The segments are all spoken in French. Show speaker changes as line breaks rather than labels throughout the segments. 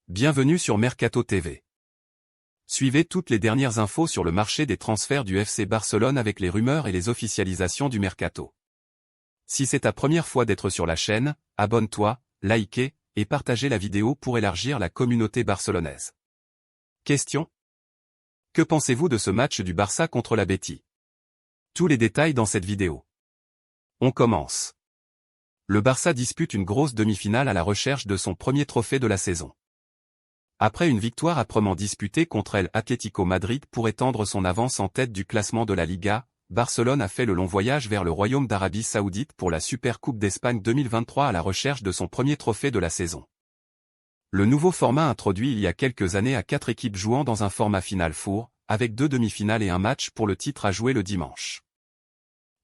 Bienvenue sur Mercato TV. Suivez toutes les dernières infos sur le marché des transferts du FC Barcelone avec les rumeurs et les officialisations du Mercato. Si c'est ta première fois d'être sur la chaîne, abonne-toi, likez et partagez la vidéo pour élargir la communauté barcelonaise. Question: que pensez-vous de ce match du Barça contre la Betis? Tous les détails dans cette vidéo. On commence. Le Barça dispute une grosse demi-finale à la recherche de son premier trophée de la saison. Après une victoire âprement disputée contre el Atlético Madrid pour étendre son avance en tête du classement de la Liga, Barcelone a fait le long voyage vers le Royaume d'Arabie Saoudite pour la Supercoupe d'Espagne 2023 à la recherche de son premier trophée de la saison. Le nouveau format introduit il y a quelques années à 4 équipes jouant dans un format final four, avec 2 demi-finales et un match pour le titre à jouer le dimanche.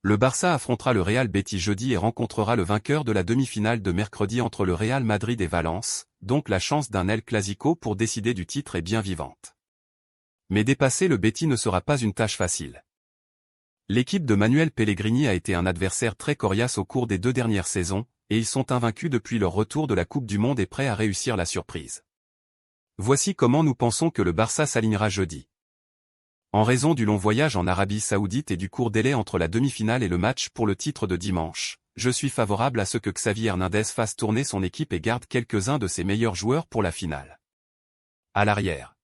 Le Barça affrontera le Real Betis jeudi et rencontrera le vainqueur de la demi-finale de mercredi entre le Real Madrid et Valence, donc la chance d'un El Clasico pour décider du titre est bien vivante. Mais dépasser le Betis ne sera pas une tâche facile. L'équipe de Manuel Pellegrini a été un adversaire très coriace au cours des 2 dernières saisons, et ils sont invaincus depuis leur retour de la Coupe du Monde et prêts à réussir la surprise. Voici comment nous pensons que le Barça s'alignera jeudi. En raison du long voyage en Arabie Saoudite et du court délai entre la demi-finale et le match pour le titre de dimanche, je suis favorable à ce que Xavi Hernandez fasse tourner son équipe et garde quelques-uns de ses meilleurs joueurs pour la finale. À l'arrière.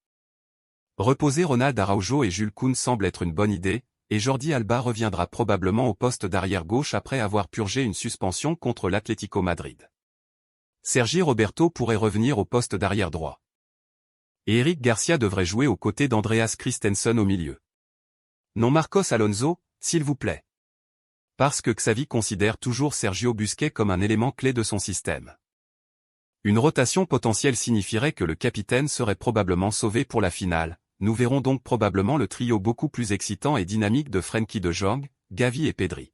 Reposer Ronald Araujo et Jules Koundé semble être une bonne idée, et Jordi Alba reviendra probablement au poste d'arrière gauche après avoir purgé une suspension contre l'Atlético Madrid. Sergi Roberto pourrait revenir au poste d'arrière droit. Et Eric Garcia devrait jouer aux côtés d'Andreas Christensen au milieu. Non Marcos Alonso, s'il vous plaît. Parce que Xavi considère toujours Sergio Busquets comme un élément clé de son système. Une rotation potentielle signifierait que le capitaine serait probablement sauvé pour la finale, nous verrons donc probablement le trio beaucoup plus excitant et dynamique de Frenkie de Jong, Gavi et Pedri.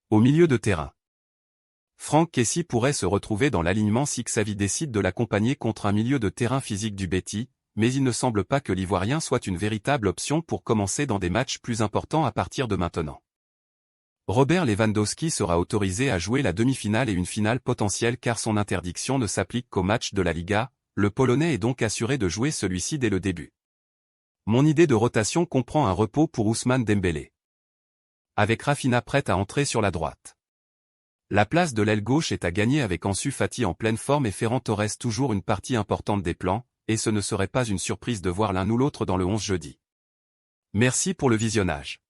Au milieu de terrain. Franck Kessie pourrait se retrouver dans l'alignement si Xavi décide de l'accompagner contre un milieu de terrain physique du Betis, mais il ne semble pas que l'Ivoirien soit une véritable option pour commencer dans des matchs plus importants à partir de maintenant. Robert Lewandowski sera autorisé à jouer la demi-finale et une finale potentielle car son interdiction ne s'applique qu'aux matchs de la Liga, le Polonais est donc assuré de jouer celui-ci dès le début. Mon idée de rotation comprend un repos pour Ousmane Dembélé. Avec Rafinha prête à entrer sur la droite. La place de l'aile gauche est à gagner avec Ansu Fati en pleine forme et Ferran Torres toujours une partie importante des plans, et ce ne serait pas une surprise de voir l'un ou l'autre dans le 11 jeudi. Merci pour le visionnage.